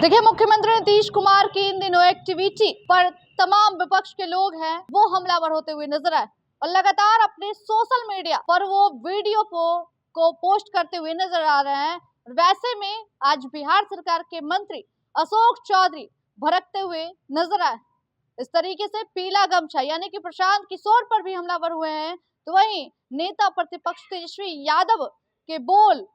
देखिए, मुख्यमंत्री नीतीश कुमार की इन दिनों एक्टिविटी पर तमाम विपक्ष के लोग हैं वो हमलावर होते हुए नजर आए और लगातार अपने सोशल मीडिया पर वो वीडियो को पोस्ट करते हुए नजर आ रहे हैं। वैसे में आज बिहार सरकार के मंत्री अशोक चौधरी भड़कते हुए नजर आए। इस तरीके से पीला गमछा यानी कि प्रशांत किशोर पर भी हमलावर हुए हैं, तो वहीं नेता प्रतिपक्ष तेजस्वी यादव के बोल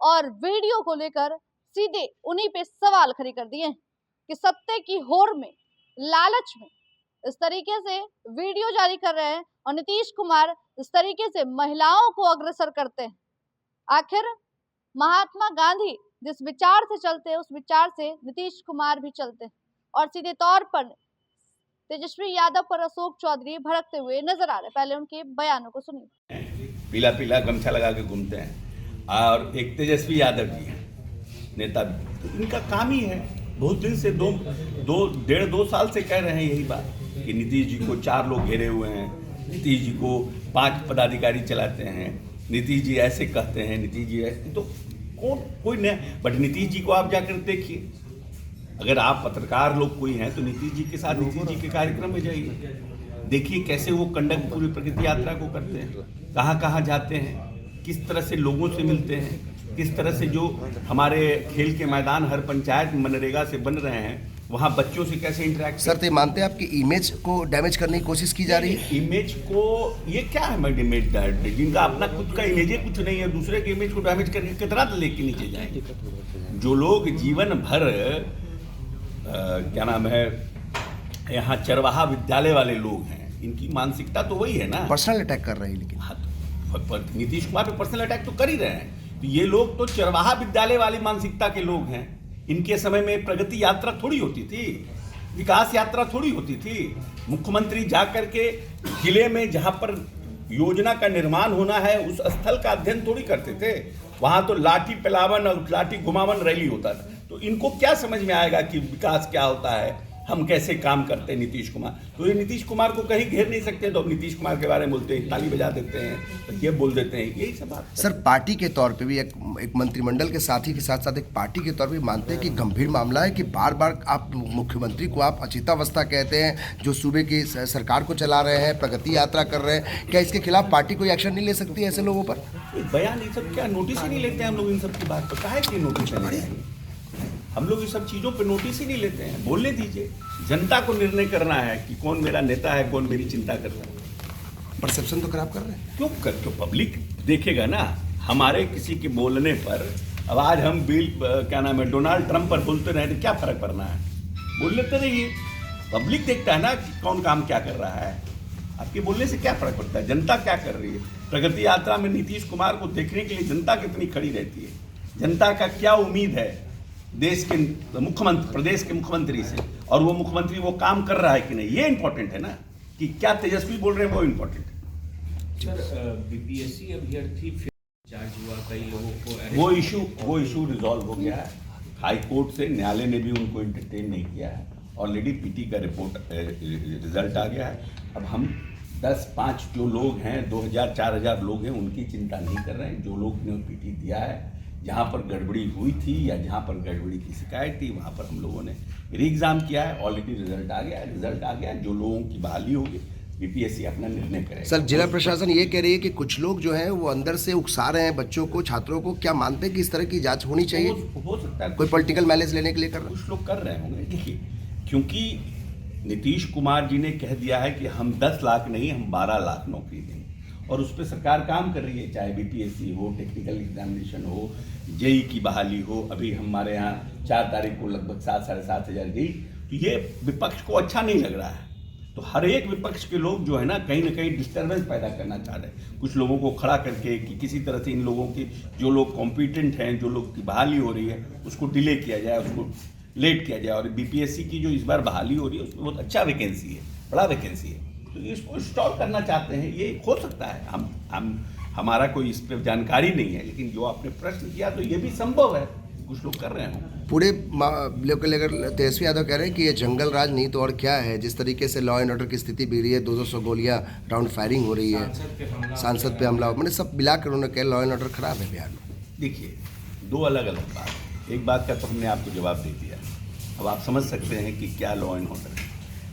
और वीडियो को लेकर सीधे उन्हीं पे सवाल खड़े कर दिए कि सत्ते की होड़ में, लालच में इस तरीके से वीडियो जारी कर रहे हैं और नीतीश कुमार इस तरीके से महिलाओं को अग्रसर करते हैं। आखिर महात्मा गांधी जिस विचार से चलते हैं उस विचार से नीतीश कुमार भी चलते हैं और सीधे तौर पर तेजस्वी यादव पर अशोक चौधरी भड़कते हुए नजर आ रहे। पहले उनके बयानों को सुनिए। पीला पीला गमछा लगा के घूमते हैं और एक तेजस्वी यादव जी हैं नेता, तो इनका काम ही है। बहुत दिन से डेढ़ दो साल से कह रहे हैं यही बात कि नीतीश जी को 4 लोग घेरे हुए हैं, नीतीश जी को 5 पदाधिकारी चलाते हैं, नीतीश जी ऐसे कहते हैं, नीतीश जी ऐसे, तो कौन कोई नहीं। बट नीतीश जी को आप जाकर देखिए, अगर आप पत्रकार लोग कोई हैं तो नीतीश जी के साथ नीतीश जी के कार्यक्रम में जाइए, देखिए कैसे वो कंडक्ट पूरी प्रगति यात्रा को करते हैं, कहाँ कहाँ जाते हैं, किस तरह से लोगों से मिलते हैं, किस तरह से जो हमारे खेल के मैदान हर पंचायत मनरेगा से बन रहे हैं वहाँ बच्चों से कैसे इंटरेक्ट। सर, तो मानते हैं आपकी इमेज को डैमेज करने की कोशिश की जा रही है? इमेज को ये क्या है इमेज, जिनका अपना खुद का इमेज ही कुछ नहीं है, दूसरे के इमेज को डैमेज करके कितना लेके नीचे जाएंगे। जो लोग जीवन भर क्या नाम है यहाँ चरवाहा विद्यालय वाले लोग हैं, इनकी मानसिकता तो वही है ना, पर्सनल अटैक कर रहे हैं। लेकिन हाँ, तो नीतीश कुमार पे पर्सनल अटैक तो कर ही रहे हैं। तो ये लोग तो चरवाहा विद्यालय वाली मानसिकता के लोग हैं। इनके समय में प्रगति यात्रा थोड़ी होती थी, विकास यात्रा थोड़ी होती थी। मुख्यमंत्री जाकर के जिले में जहां पर योजना का निर्माण होना है उस स्थल का अध्ययन थोड़ी करते थे, वहां तो लाठी पेलावन और लाठी घुमावन रैली होता था। तो इनको क्या समझ में आएगा कि विकास क्या होता है, हम कैसे काम करते हैं। नीतीश कुमार तो ये नीतीश कुमार को कहीं घेर नहीं सकते, तो अब नीतीश कुमार के बारे में बोलते हैं, ताली बजा देते हैं, तो ये बोल देते हैं, यही सब बात। सर, पार्टी के तौर पे भी एक मंत्रिमंडल के साथी के साथ साथ एक पार्टी के तौर पे मानते हैं कि गंभीर मामला है कि बार बार आप मुख्यमंत्री को आप अचितावस्था कहते हैं, जो सूबे की सरकार को चला रहे हैं, प्रगति यात्रा कर रहे हैं, क्या इसके खिलाफ पार्टी कोई एक्शन नहीं ले सकती है ऐसे लोगों पर? बयान ये सब क्या नोटिस ही नहीं लेते हैं हम लोग इन सब की बात पर, काहे की नोटिस ले रहे हैं हम लोग? इस सब चीज़ों पे नोटिस ही नहीं लेते हैं। बोलने दीजिए, जनता को निर्णय करना है कि कौन मेरा नेता है, कौन मेरी चिंता करता है। परसेप्शन तो खराब कर रहे हैं। क्यों पब्लिक देखेगा ना हमारे किसी के बोलने पर। अब आज हम क्या नाम है डोनाल्ड ट्रंप पर बोलते रहे तो क्या फर्क पड़ना है, बोल लेते रहिए। पब्लिक देखता है ना कि कौन काम क्या कर रहा है, आपके बोलने से क्या फर्क पड़ता है, जनता क्या कर रही है। प्रगति यात्रा में नीतीश कुमार को देखने के लिए जनता कितनी खड़ी रहती है, जनता का क्या उम्मीद है देश के मुख्यमंत्री, प्रदेश के मुख्यमंत्री से, और वो मुख्यमंत्री वो काम कर रहा है कि नहीं, ये इंपॉर्टेंट है ना, कि क्या तेजस्वी बोल रहे हैं वो इंपॉर्टेंट है। सर, बीपीएससी अभ्यर्थी चार्ज हुआ, कई लोगों को वो इशू रिजॉल्व हो गया है। हाई कोर्ट से न्यायालय ने भी उनको इंटरटेन नहीं किया है। ऑलरेडी पीटी का रिजल्ट आ गया है। अब हम 10-5 जो लोग हैं, 2000-4000 लोग हैं, उनकी चिंता नहीं कर रहे हैं। जो लोग ने पीटी दिया है, जहाँ पर गड़बड़ी हुई थी या जहाँ पर गड़बड़ी की शिकायत थी, वहाँ पर हम लोगों ने री एग्ज़ाम किया है। ऑलरेडी रिजल्ट आ गया है। जो लोगों की बहाली होगी बीपीएससी अपना निर्णय करेगा। सर, जिला प्रशासन ये कह रही है कि कुछ लोग जो हैं वो अंदर से उकसा रहे हैं बच्चों को, छात्रों को। क्या मानते हैं कि इस तरह की जांच होनी चाहिए? हो सकता है कोई पॉलिटिकल मैनेज लेने के लिए कर रहे हैं, कुछ लोग कर रहे होंगे। देखिए, क्योंकि नीतीश कुमार जी ने कह दिया है कि हम 10 लाख नहीं, हम 12 लाख नौकरी देंगे, और उस पर सरकार काम कर रही है, चाहे बीपीएससी हो, टेक्निकल एग्जामिनेशन हो, जेई की बहाली हो। अभी हमारे यहाँ 4 तारीख को लगभग 7-7.5 हज़ार गई। तो ये विपक्ष को अच्छा नहीं लग रहा है। तो हर एक विपक्ष के लोग जो है ना कहीं डिस्टर्बेंस पैदा करना चाह रहे हैं, कुछ लोगों को खड़ा करके कि किसी तरह से इन लोगों की, जो लोग कॉम्पिटेंट हैं, जो लोग की बहाली हो रही है, उसको डिले किया जाए, उसको लेट किया जाए। और बीपीएससी की जो इस बार बहाली हो रही है उसमें बहुत अच्छा वैकेंसी है, बड़ा वैकेंसी है, तो इसको स्टॉप करना चाहते हैं। ये हो सकता है, हमारा कोई इस पर जानकारी नहीं है, लेकिन जो आपने प्रश्न किया तो ये भी संभव है, कुछ लोग कर रहे हैं। पूरे लोग लेकर तेजस्वी यादव कह रहे हैं कि ये जंगल राज नहीं तो और क्या है। जिस तरीके से लॉ एंड ऑर्डर की स्थिति बिगड़ी है, 200 गोलियां राउंड फायरिंग हो रही है, सांसद पे हमला, मैंने सब मिलाकर उन्होंने कहा लॉ एंड ऑर्डर खराब है बिहार में। देखिए, 2 अलग अलग बात। एक बात का तो हमने आपको जवाब दे दिया अब आप समझ सकते हैं कि क्या लॉ एंड ऑर्डर है।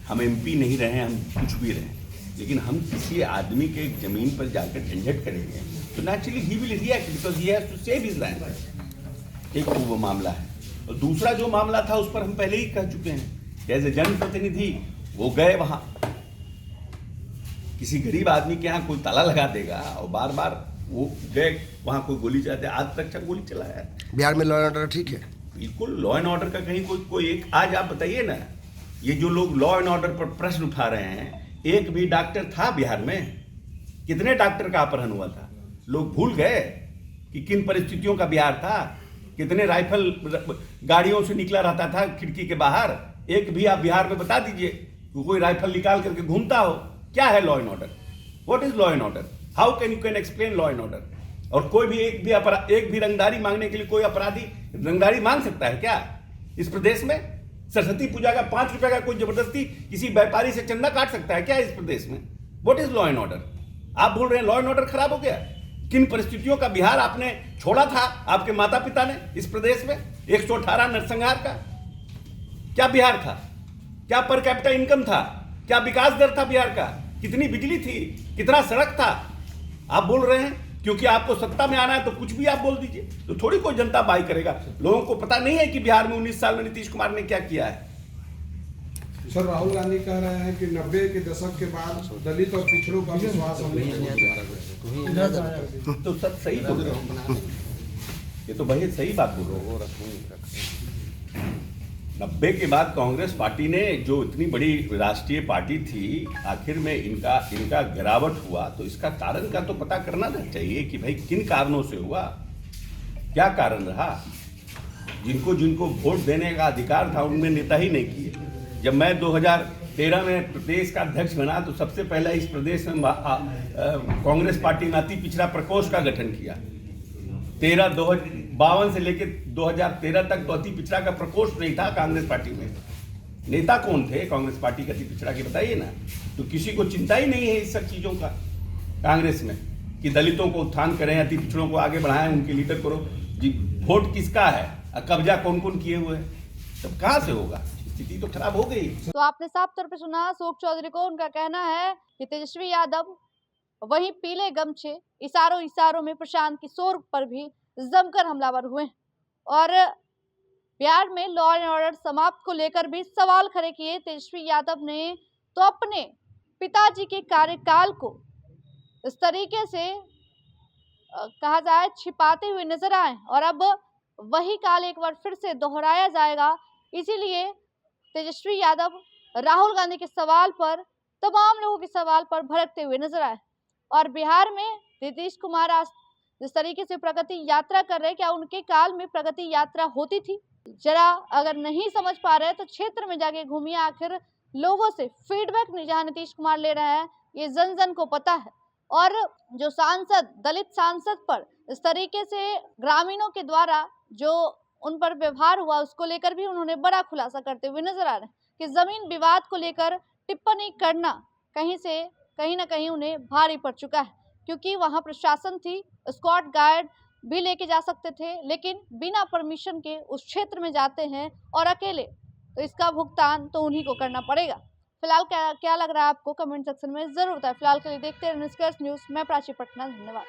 हम एमपी नहीं रहे, हम कुछ भी रहे, लेकिन हम किसी आदमी के ज़मीन पर जाकर झंझट करेंगे तो naturally he will react because he has to save his land. एक तो वो मामला है, और दूसरा जो मामला था उस पर हम पहले ही कह चुके हैं, एज ए जनप्रतिनिधि वो गए वहाँ, किसी गरीब आदमी के यहाँ कोई ताला लगा देगा और बार बार वो गए वहाँ कोई गोली चलाते, आज तक गोली चलाया है। बिहार में लॉ एंड ऑर्डर ठीक है? बिल्कुल लॉ एंड ऑर्डर का कहीं कोई एक, आज आप बताइए ना, ये जो लोग लॉ एंड ऑर्डर पर प्रश्न उठा रहे हैं, एक भी डॉक्टर था बिहार में? कितने डॉक्टर का अपहरण हुआ था? लोग भूल गए कि किन परिस्थितियों का बिहार था, कितने राइफल गाड़ियों से निकला रहता था खिड़की के बाहर। एक भी आप बिहार में बता दीजिए कोई राइफल निकाल करके घूमता हो। क्या है law and order? What is law and order? How can you explain law and order? और कोई भी एक भी रंगदारी मांगने के लिए कोई अपराधी रंगदारी मांग सकता है क्या इस प्रदेश में? सरस्वती पूजा का 5 रुपए का कोई जबरदस्ती किसी व्यापारी से चंदा काट सकता है क्या इस प्रदेश में? What is law and order? आप बोल रहे हैं लॉ एंड ऑर्डर खराब हो गया। किन परिस्थितियों का बिहार आपने छोड़ा था, आपके माता पिता ने इस प्रदेश में? 118 नरसंहार का क्या बिहार था? क्या पर कैपिटा इनकम था? क्या विकास दर था बिहार का? कितनी बिजली थी? कितना सड़क था? आप बोल रहे हैं क्योंकि आपको सत्ता में आना है तो कुछ भी आप बोल दीजिए, तो थोड़ी कोई जनता बाई करेगा। लोगों को पता नहीं है कि बिहार में 19 साल में नीतीश कुमार ने क्या किया है। सर, राहुल गांधी कह रहे हैं कि 90 के दशक के बाद दलित और पिछड़ों का विश्वास तो सब सही बोल रहे हो, ये तो भाई सही बात बोल रहे हो। 90 के बाद कांग्रेस पार्टी ने जो इतनी बड़ी राष्ट्रीय पार्टी थी, आखिर में इनका गिरावट हुआ, तो इसका कारण का तो पता करना चाहिए कि भाई किन कारणों से हुआ, क्या कारण रहा। जिनको वोट देने का अधिकार था उनमें नेता ही नहीं किए। जब मैं 2013 में प्रदेश का अध्यक्ष बना तो सबसे पहले इस प्रदेश में कांग्रेस पार्टी ने अति पिछड़ा प्रकोष्ठ का गठन किया। 52 से लेकर 2013 तक तो अति पिछड़ा का प्रकोष्ठ नहीं था कांग्रेस पार्टी में। नेता कौन थे कांग्रेस पार्टी के अति पिछड़ा के, बताइए ना। तो किसी को चिंता ही नहीं है इस सब चीजों का कांग्रेस में कि दलितों को उत्थान करें, अति पिछड़ों को आगे बढ़ाएं, उनके लीडर करो जी। वोट किसका है, कब्जा कौन कौन किए हुए हैं, तब कहां से होगा? स्थिति तो खराब हो गई। तो आपने साफ तौर पे सुना अशोक चौधरी को। उनका कहना है कि तेजस्वी यादव वहीं पीले गमछे इशारों में प्रशांत किशोर पर भी जमकर हमलावर हुए और बिहार में लॉ एंड ऑर्डर समाप्त को लेकर भी सवाल खड़े किए। तेजस्वी यादव ने तो अपने पिताजी के कार्यकाल को इस तरीके से कहा जाए छिपाते हुए नजर आए और अब वही काल एक बार फिर से दोहराया जाएगा। इसीलिए तेजस्वी यादव राहुल गांधी के सवाल पर, तमाम लोगों के सवाल पर भड़कते हुए नजर आए। और बिहार में नीतीश कुमार आज जिस तरीके से प्रगति यात्रा कर रहे, क्या उनके काल में प्रगति यात्रा होती थी? जरा अगर नहीं समझ पा रहे तो क्षेत्र में जाके घूमिए, आखिर लोगों से फीडबैक जहां नीतीश कुमार ले रहे हैं ये जन जन को पता है। और जो सांसद, दलित सांसद पर इस तरीके से ग्रामीणों के द्वारा जो उन पर व्यवहार हुआ, उसको लेकर भी उन्होंने बड़ा खुलासा करते हुए नजर आ रहे हैं कि जमीन विवाद को लेकर टिप्पणी करना कहीं ना कहीं उन्हें भारी पड़ चुका है, क्योंकि वहां प्रशासन थी, स्क्वाड गार्ड भी लेके जा सकते थे, लेकिन बिना परमिशन के उस क्षेत्र में जाते हैं और अकेले, तो इसका भुगतान तो उन्हीं को करना पड़ेगा। फिलहाल क्या लग रहा है आपको, कमेंट सेक्शन में जरूर बताएं। फिलहाल के लिए देखते रहिए न्यूज़। मैं प्राची पटना, धन्यवाद।